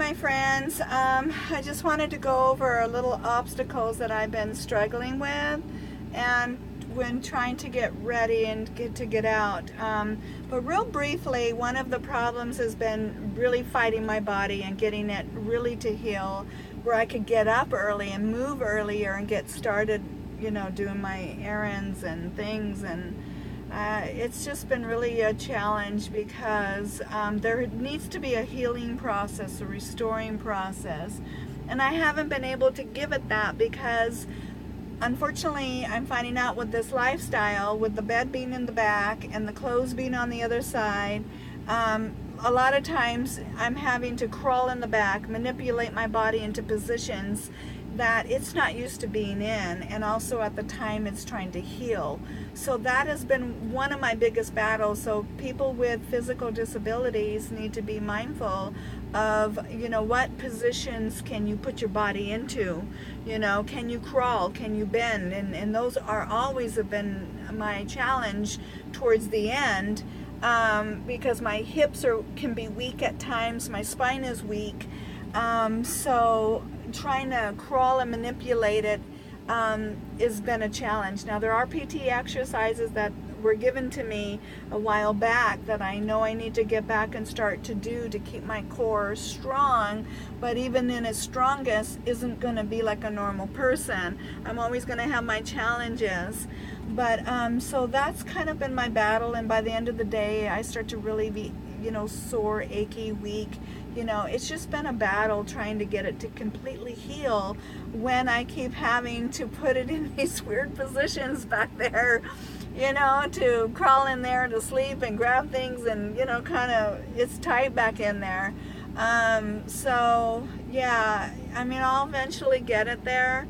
my friends. I just wanted to go over a little obstacles that I've been struggling with and when trying to get ready and get out. But real briefly, one of the problems has been really fighting my body and getting it really to heal, where I could get up early and move earlier and get started, doing my errands and things. And it's just been really a challenge because there needs to be a healing process, a restoring process. And I haven't been able to give it that because unfortunately I'm finding out with this lifestyle, with the bed being in the back and the clothes being on the other side, a lot of times I'm having to crawl in the back, manipulate my body into positions that it's not used to being in, and also at the time it's trying to heal. So that has been one of my biggest battles. So people with physical disabilities need to be mindful of, what positions can you put your body into? Can you crawl? Can you bend? And those are always have been my challenge towards the end, because my hips can be weak at times, my spine is weak. So trying to crawl and manipulate it has been a challenge. Now there are PT exercises that were given to me a while back that I know I need to get back and start to do to keep my core strong, but even in its strongest isn't going to be like a normal person. I'm always going to have my challenges. But so that's kind of been my battle, and by the end of the day I start to really be sore, achy, weak. It's just been a battle trying to get it to completely heal when I keep having to put it in these weird positions back there, to crawl in there to sleep and grab things, and kind of it's tight back in there. So yeah, I'll eventually get it there.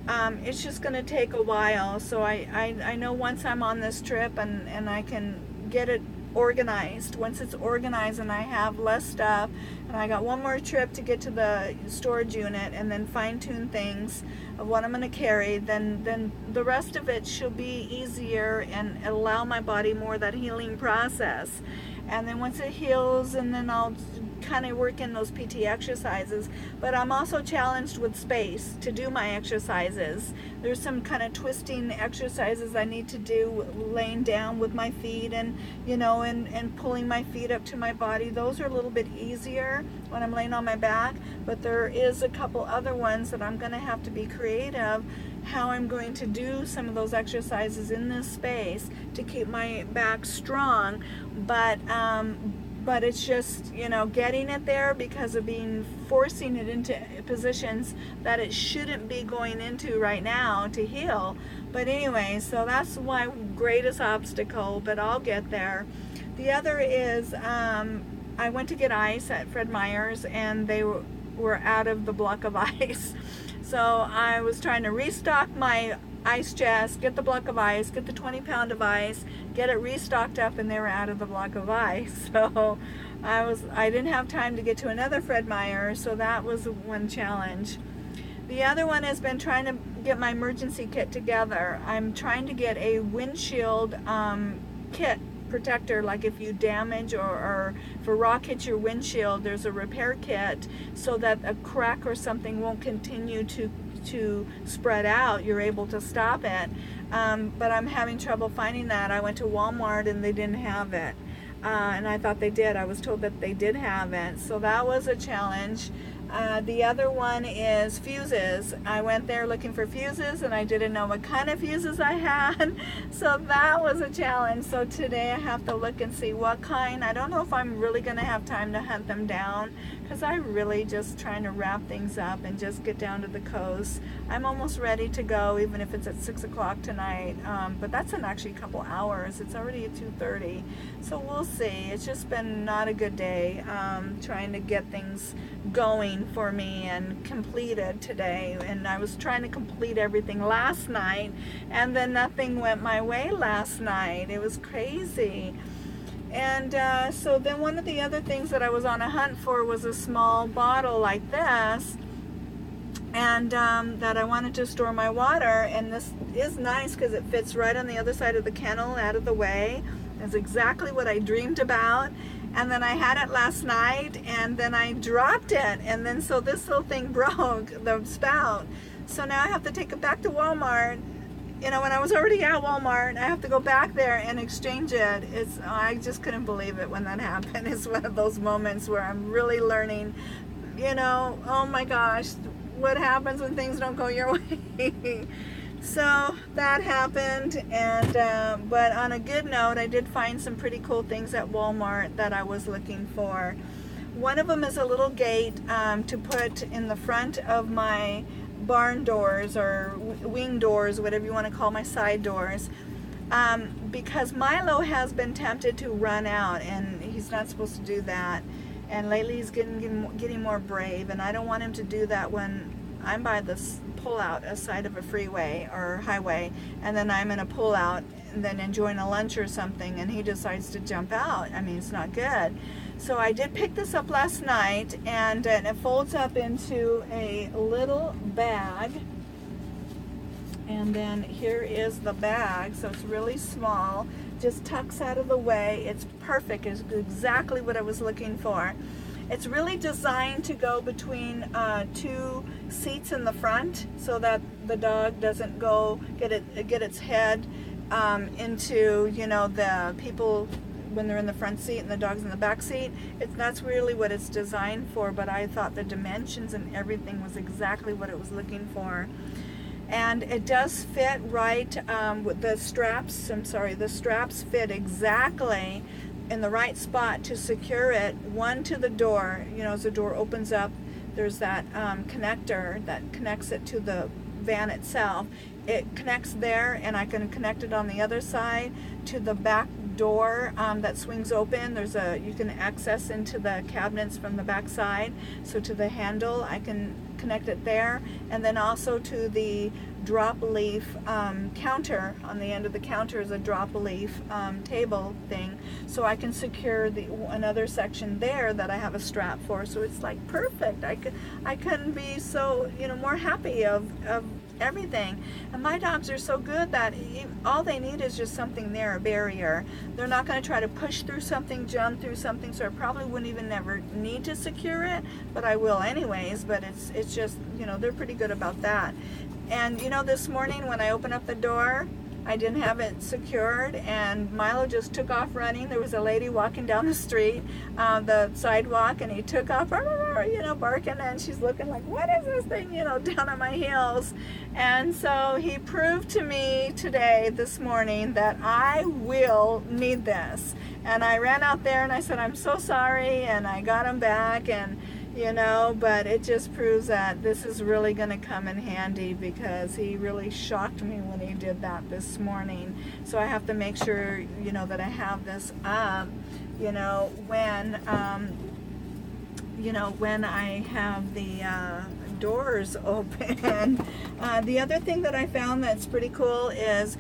It's just going to take a while. So I know once I'm on this trip and I can get it organized, once it's organized and I have less stuff, and I got one more trip to get to the storage unit and then fine-tune things of what I'm going to carry, then the rest of it should be easier and allow my body more of that healing process. And then once it heals, and then I'll kind of work in those PT exercises. But I'm also challenged with space to do my exercises. There's some kind of twisting exercises I need to do laying down with my feet, and and pulling my feet up to my body. Those are a little bit easier when I'm laying on my back, but there is a couple other ones that I'm going to have to be creative how I'm going to do some of those exercises in this space to keep my back strong. But it's just, getting it there because of forcing it into positions that it shouldn't be going into right now to heal. But anyway, so that's my greatest obstacle, but I'll get there. The other is, I went to get ice at Fred Meyer's and they were out of the block of ice. So I was trying to restock my ice chest, get the block of ice, get the 20-pound of ice, get it restocked up, and they were out of the block of ice. So I didn't have time to get to another Fred Meyer, so that was one challenge. The other one has been trying to get my emergency kit together. I'm trying to get a windshield kit protector, like if you damage or if a rock hits your windshield, there's a repair kit so that a crack or something won't continue to spread out. You're able to stop it. But I'm having trouble finding that. I went to Walmart and they didn't have it. And I thought they did. I was told that they did have it. So that was a challenge. The other one is fuses. I went there looking for fuses and I didn't know what kind of fuses I had. So that was a challenge. So today I have to look and see what kind. I don't know if I'm really going to have time to hunt them down because I'm really just trying to wrap things up and just get down to the coast. I'm almost ready to go, even if it's at 6 o'clock tonight. But that's in actually a couple hours. It's already at 2:30. So we'll see. It's just been not a good day trying to get things going for me and completed today. And I was trying to complete everything last night, and then nothing went my way last night. It was crazy. And so then one of the other things that I was on a hunt for was a small bottle like this, and that I wanted to store my water. And this is nice because it fits right on the other side of the kennel, out of the way. It's exactly what I dreamed about. and then I had it last night, and then I dropped it, and then so this little thing broke, the spout. So now I have to take it back to Walmart. You know, when I was already at Walmart, I have to go back there and exchange it. I just couldn't believe it when that happened. It's one of those moments where I'm really learning, you know, oh my gosh, what happens when things don't go your way. So that happened, and but on a good note, I did find some pretty cool things at Walmart that I was looking for. One of them is a little gate to put in the front of my barn doors, or wing doors, whatever you want to call my side doors, because Milo has been tempted to run out, and he's not supposed to do that. And lately he's getting more brave, and I don't want him to do that when I'm by this pull-out side of a freeway or highway, and then I'm in a pull-out and then enjoying a lunch or something, and he decides to jump out. I mean, it's not good. So I did pick this up last night, and it folds up into a little bag. And then here is the bag, so it's really small, just tucks out of the way. It's perfect, it's exactly what I was looking for. It's really designed to go between two seats in the front, so that the dog doesn't get its head into, you know, the people when they're in the front seat and the dog's in the back seat. That's really what it's designed for, but I thought the dimensions and everything was exactly what it was looking for. And it does fit right with the straps. The straps fit exactly in the right spot to secure it. One to the door, you know, as the door opens up, there's that connector that connects it to the van itself. It connects there, and I can connect it on the other side to the back door that swings open. You can access into the cabinets from the back side. So to the handle, I can connect it there, and then also to the drop leaf counter. On the end of the counter is a drop leaf table thing, so I can secure another section there that I have a strap for. So it's like perfect. I couldn't be so, you know, more happy of everything. And my dogs are so good that all they need is just something there, a barrier. They're not going to try to push through something, jump through something, so I probably wouldn't even never need to secure it, but I will anyways. But it's just, you know, they're pretty good about that. And you know, this morning when I opened up the door, I didn't have it secured, and Milo just took off running. There was a lady walking down the street, the sidewalk, and he took off, you know, barking, and she's looking like, what is this thing, you know, down on my heels? And so he proved to me this morning, that I will need this. And I ran out there and I said, I'm so sorry, and I got him back, and you know, but it just proves that this is really going to come in handy, because he really shocked me when he did that this morning. So I have to make sure, you know, that I have this up, you know, when I have the doors open. The other thing that I found that's pretty cool is,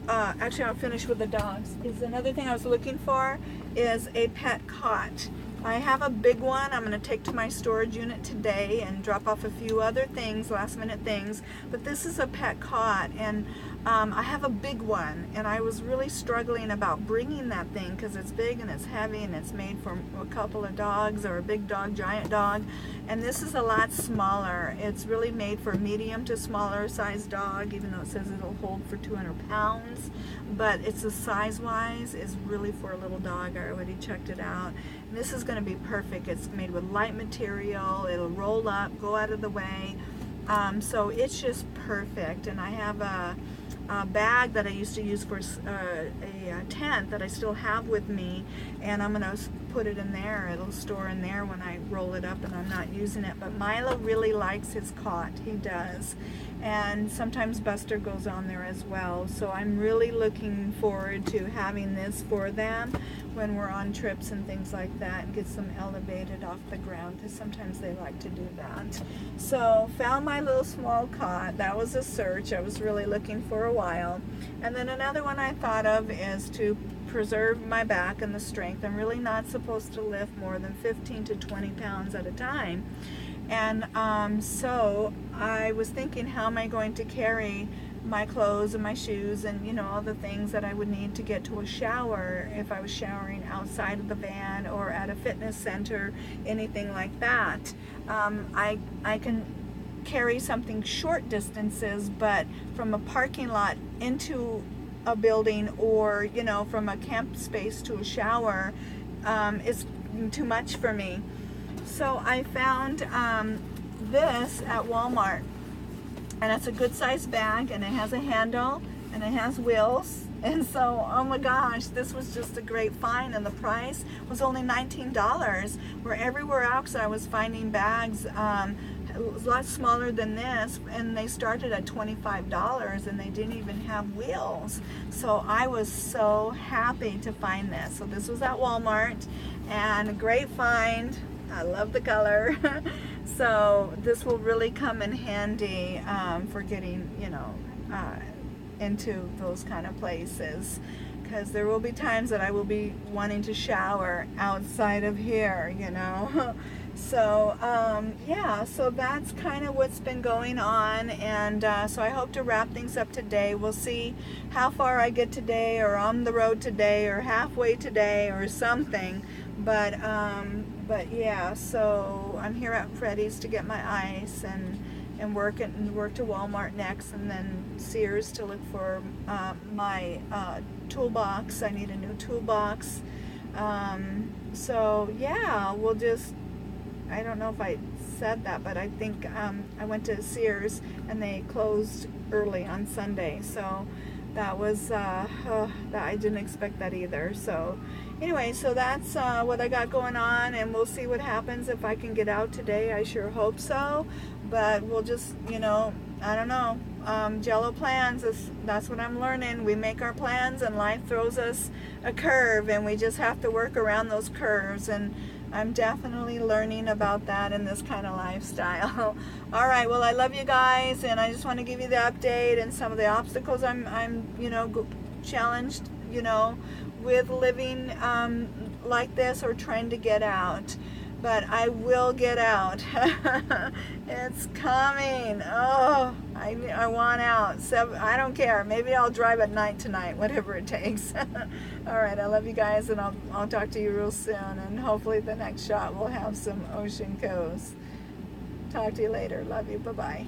actually I'll finish with the dogs, is another thing I was looking for is a pet cot. I have a big one I'm going to take to my storage unit today and drop off a few other things, last minute things, but this is a pet cot, and I have a big one, and I was really struggling about bringing that thing because it's big and it's heavy and it's made for a couple of dogs, or a big dog, giant dog, and this is a lot smaller. It's really made for medium to smaller size dog, even though it says it'll hold for 200 pounds, but it's a size-wise is really for a little dog. I already checked it out. And this is going to be perfect. It's made with light material. It'll roll up, go out of the way. So it's just perfect. And I have a bag that I used to use for a tent that I still have with me, and I'm going to put it in there. It'll store in there when I roll it up and I'm not using it. But Milo really likes his cot. He does. And sometimes Buster goes on there as well. So I'm really looking forward to having this for them when we're on trips and things like that, and gets them elevated off the ground, because sometimes they like to do that. So found my little small cot. That was a search I was really looking for a while. And then another one I thought of is to preserve my back and the strength. I'm really not supposed to lift more than 15 to 20 pounds at a time. And so I was thinking, how am I going to carry my clothes and my shoes and, you know, all the things that I would need to get to a shower if I was showering outside of the van or at a fitness center, anything like that. I can carry something short distances, but from a parking lot into a building, or, you know, from a camp space to a shower, is too much for me. So I found this at Walmart, and it's a good sized bag, and it has a handle and it has wheels. And so, oh my gosh, this was just a great find, and the price was only $19, where everywhere else I was finding bags a lot smaller than this, and they started at $25, and they didn't even have wheels. So I was so happy to find this. So this was at Walmart, and a great find. I love the color. So this will really come in handy for getting, you know, into those kind of places, because there will be times that I will be wanting to shower outside of here, you know. So yeah, so that's kind of what's been going on, and so I hope to wrap things up today. We'll see how far I get today, or on the road today, or halfway today, or something. But yeah, so I'm here at Freddy's to get my ice, and work to Walmart next, and then Sears to look for my toolbox. I need a new toolbox. So yeah, we'll just, I don't know if I said that, but I think I went to Sears and they closed early on Sunday, so that was that I didn't expect that either. So anyway, so that's what I got going on, and we'll see what happens if I can get out today. I sure hope so, but we'll just, you know, I don't know. Jello plans, that's what I'm learning. We make our plans, and life throws us a curve, and we just have to work around those curves, and I'm definitely learning about that in this kind of lifestyle. All right, well, I love you guys, and I just want to give you the update and some of the obstacles I'm you know, challenged, you know, with living like this, or trying to get out. But I will get out. It's coming. Oh, I want out. So I don't care. Maybe I'll drive at night tonight, whatever it takes. All right, I love you guys, and I'll talk to you real soon. And hopefully the next shot will have some ocean coast. Talk to you later. Love you. Bye-bye.